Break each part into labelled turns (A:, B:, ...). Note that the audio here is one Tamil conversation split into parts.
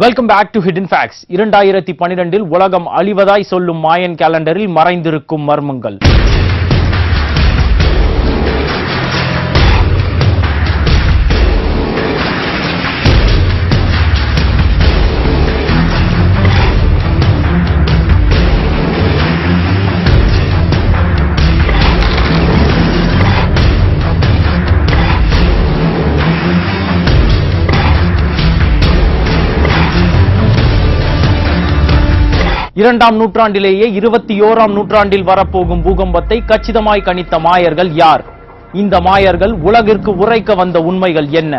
A: Welcome back to hidden facts. 2012 உலகம் அழிவதாய் சொல்லும் மாயன் கேலண்டரில் மறைந்திருக்கும் மர்மங்கள். இரண்டாம் நூற்றாண்டிலேயே 21ஆம் நூற்றாண்டில் வரப்போகும் பூகம்பத்தை கச்சிதமாய் கணித்த மாயர்கள் யார்? இந்த மாயர்கள் உலகிற்கு உரைக்க வந்த உண்மைகள் என்ன?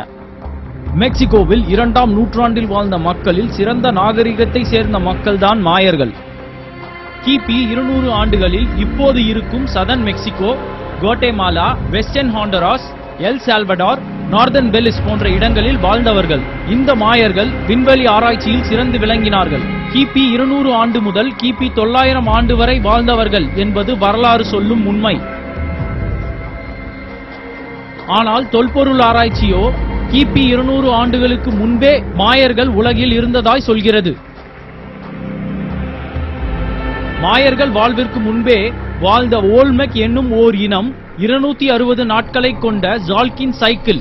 B: மெக்சிகோவில் 2ஆம் நூற்றாண்டில் வாழ்ந்த மக்களில் சிறந்த நாகரிகத்தை சேர்ந்த மக்கள்தான் மாயர்கள். கிபி 200 ஆண்டுகளில் இப்போது இருக்கும் southern Mexico, Guatemala, western Honduras, El Salvador, northern Belize போன்ற இடங்களில் வாழ்ந்தவர்கள். இந்த மாயர்கள் விண்வெளி ஆராய்ச்சியில் சிறந்து விளங்கினார்கள். கிபி 200 ஆண்டு முதல் கிபி 900 ஆண்டு வரை வாழ்ந்தவர்கள் என்பது வரலாறு சொல்லும் உண்மை. ஆனால் தொல்பொருள் ஆராய்ச்சியோ கிபி 200 ஆண்டுகளுக்கு முன்பே மாயர்கள் உலகில் இருந்ததாய் சொல்கிறது. மாயர்கள் வாழ்விற்கு முன்பே வாழ்ந்த ஓல்மெக் என்னும் ஓர் இனம் 260 நாட்களை கொண்ட ஜால்கின் சைக்கிள்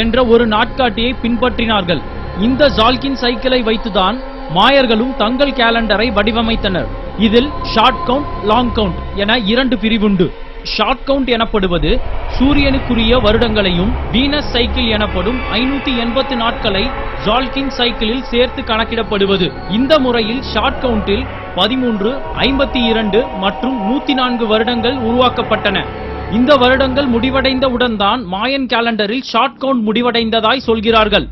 B: என்ற ஒரு நாட்காட்டியை பின்பற்றினார்கள். இந்த ஜால்கின் சைக்கிளை வைத்துதான் மாயர்களும் தங்கள் கேலண்டரை வடிவமைத்தனர். இதில் ஷார்ட் கவுண்ட், லாங் கவுண்ட் என 2 பிரிவுண்டு. ஷார்ட் கவுண்ட் எனப்படுவது சூரியனுக்குரிய வருடங்களையும், வீனஸ் சைக்கிள் எனப்படும் 580 நாட்களை ஜால்கின் சைக்கிளில் சேர்த்து கணக்கிடப்படுவது. இந்த முறையில் ஷார்ட் கவுண்டில் 13, 52 மற்றும் 104 வருடங்கள் உருவாக்கப்பட்டன. இந்த வருடங்கள் முடிவடைந்தவுடன் தான் மாயன் கேலண்டரில் ஷார்ட் கவுண்ட் முடிவடைந்ததாய் சொல்கிறார்கள்.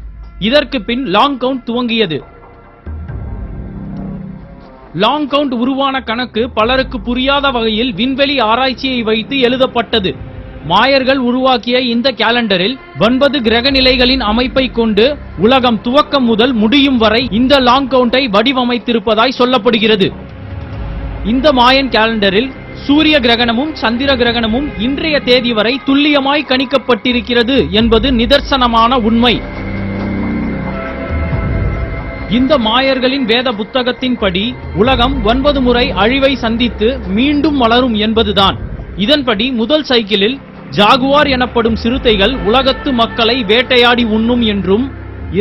B: இதற்கு பின் லாங் கவுண்ட் துவங்கியது. லாங் கவுண்ட் உருவான கணக்கு பலருக்கு புரியாத வகையில் விண்வெளி ஆராய்ச்சியை வைத்து எழுதப்பட்டது. மாயர்கள் உருவாக்கிய இந்த கேலண்டரில் 9 கிரக நிலைகளின் அமைப்பை கொண்டு உலகம் துவக்கம் முதல் முடியும் வரை இந்த லாங் கவுண்டை வடிவமைத்திருப்பதாய் சொல்லப்படுகிறது. இந்த மாயன் கேலண்டரில் சூரிய கிரகணமும் சந்திர கிரகணமும் இன்றைய தேதி வரை துல்லியமாய் கணிக்கப்பட்டிருக்கிறது என்பது நிதர்சனமான உண்மை. இந்த மாயர்களின் வேத புத்தகத்தின்படி உலகம் 9 முறை அழிவை சந்தித்து மீண்டும் வளரும் என்பதுதான். இதன்படி முதல் சைக்கிளில் ஜாகுவார் எனப்படும் சிறுத்தைகள் உலகத்து மக்களை வேட்டையாடி உண்ணும் என்றும்,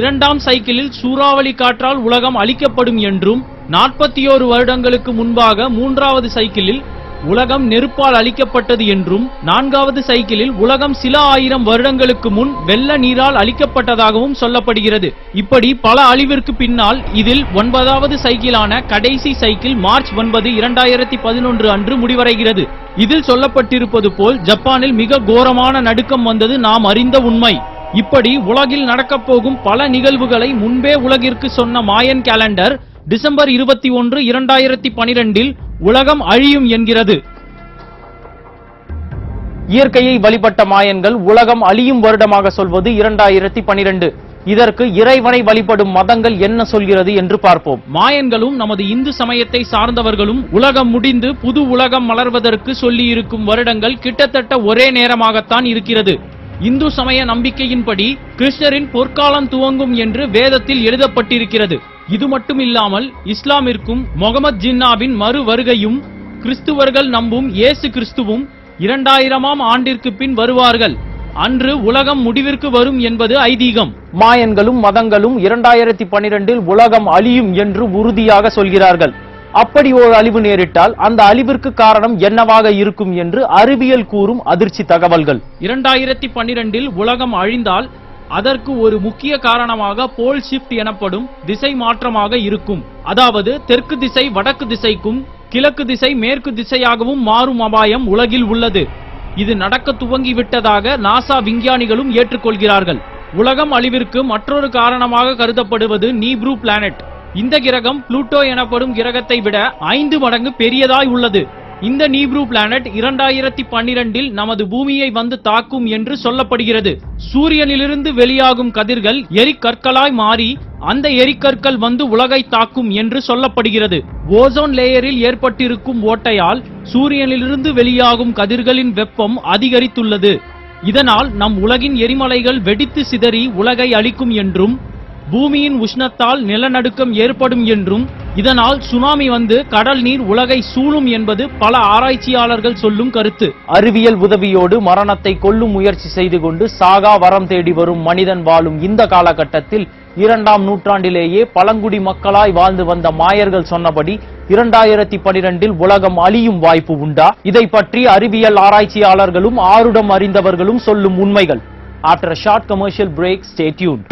B: 2ஆம் சைக்கிளில் சூறாவளி காற்றால் உலகம் அழிக்கப்படும் என்றும், 41 வருடங்களுக்கு முன்பாக 3வது சைக்கிளில் உலகம் நெருப்பால் அழிக்கப்பட்டது என்றும், 4வது சைக்கிளில் உலகம் சில ஆயிரம் வருடங்களுக்கு முன் வெள்ள நீரால் அழிக்கப்பட்டதாகவும் சொல்லப்படுகிறது. இப்படி பல அழிவிற்கு பின்னால் இதில் 9வது சைக்கிளான கடைசி சைக்கிள் மார்ச் 9, 2011 அன்று முடிவடைகிறது. இதில் சொல்லப்பட்டிருப்பது போல் ஜப்பானில் மிக கோரமான நடுக்கம் வந்தது நாம் அறிந்த உண்மை. இப்படி உலகில் நடக்கப் போகும் பல நிகழ்வுகளை முன்பே உலகிற்கு சொன்ன மாயன் கேலண்டர் டிசம்பர் 21, 2012 உலகம் அழியும் என்கிறது.
A: இயற்கையை வழிபட்ட மாயன்கள் உலகம் அழியும் வருடமாக சொல்வது 2012. இதற்கு இறைவனை வழிபடும் மதங்கள் என்ன சொல்கிறது என்று பார்ப்போம்.
B: மாயன்களும் நமது இந்து சமயத்தை சார்ந்தவர்களும் உலகம் முடிந்து புது உலகம் மலர்வதற்கு சொல்லி இருக்கும் வருடங்கள் கிட்டத்தட்ட ஒரே நேரமாகத்தான் இருக்கிறது. இந்து சமய நம்பிக்கையின்படி கிருஷ்ணரின் பொற்காலம் துவங்கும் என்று வேதத்தில் எழுதப்பட்டிருக்கிறது. இது மட்டும் இல்லாமல் இஸ்லாமிற்கும் முகமது ஜின்னாவின் மறு வருகையும், கிறிஸ்துவர்கள் நம்பும் இயேசு கிறிஸ்துவும் 2000ஆம் ஆண்டிற்கு பின் வருவார்கள், அன்று உலகம் முடிவிற்கு வரும் என்பது ஐதீகம்.
A: மாயன்களும் மதங்களும் 2012 உலகம் அழியும் என்று உறுதியாக சொல்கிறார்கள். அப்படி ஒரு அழிவு நேரிட்டால் அந்த அழிவிற்கு காரணம் என்னவாக இருக்கும் என்று அறிவியல் கூறும் அதிர்ச்சி தகவல்கள்.
B: 2012 உலகம் அழிந்தால் அதற்கு ஒரு முக்கிய காரணமாக போல் ஷிப்ட் எனப்படும் திசை மாற்றமாக இருக்கும். அதாவது தெற்கு திசை வடக்கு திசைக்கும், கிழக்கு திசை மேற்கு திசையாகவும் மாறும் அபாயம் உலகில் உள்ளது. இது நடக்க துவங்கிவிட்டதாக நாசா விஞ்ஞானிகளும் ஏற்றுக்கொள்கிறார்கள். உலகம் அழிவிற்கு மற்றொரு காரணமாக கருதப்படுவது நீப்ரூ பிளானட். இந்த கிரகம் புளூட்டோ எனப்படும் கிரகத்தை விட 5 மடங்கு பெரியதாய் உள்ளது. இந்த நீப்ரூ பிளானட் 2012 நமது பூமியை வந்து தாக்கும் என்று சொல்லப்படுகிறது. சூரியனிலிருந்து வெளியாகும் கதிர்கள் எரிக்கற்களாய் மாறி அந்த எரிக்கற்கள் வந்து உலகை தாக்கும் என்று சொல்லப்படுகிறது. ஓசோன் லேயரில் ஏற்பட்டிருக்கும் ஓட்டையால் சூரியனிலிருந்து வெளியாகும் கதிர்களின் வெப்பம் அதிகரித்துள்ளது. இதனால் நம் உலகின் எரிமலைகள் வெடித்து சிதறி உலகை அழிக்கும் என்றும், பூமியின் உஷ்ணத்தால் நிலநடுக்கம் ஏற்படும் என்றும் இதனால் சுனாமி வந்து கடல் நீர் உலகை சூழும் என்பது பல ஆராய்ச்சியாளர்கள் சொல்லும் கருத்து.
A: அறிவியல் உதவியோடு மரணத்தை கொல்லும் முயற்சி செய்து கொண்டு சாகா வரம் தேடி வரும் மனிதன் வாழும் இந்த காலகட்டத்தில் 2ஆம் நூற்றாண்டிலேயே பழங்குடி மக்களாய் வாழ்ந்து வந்த மாயர்கள் சொன்னபடி 2012 உலகம் அழியும் வாய்ப்பு உண்டா? இதை பற்றி அறிவியல் ஆராய்ச்சியாளர்களும் ஆருடம் அறிந்தவர்களும் சொல்லும் உண்மைகள். After a short commercial break, stay tuned.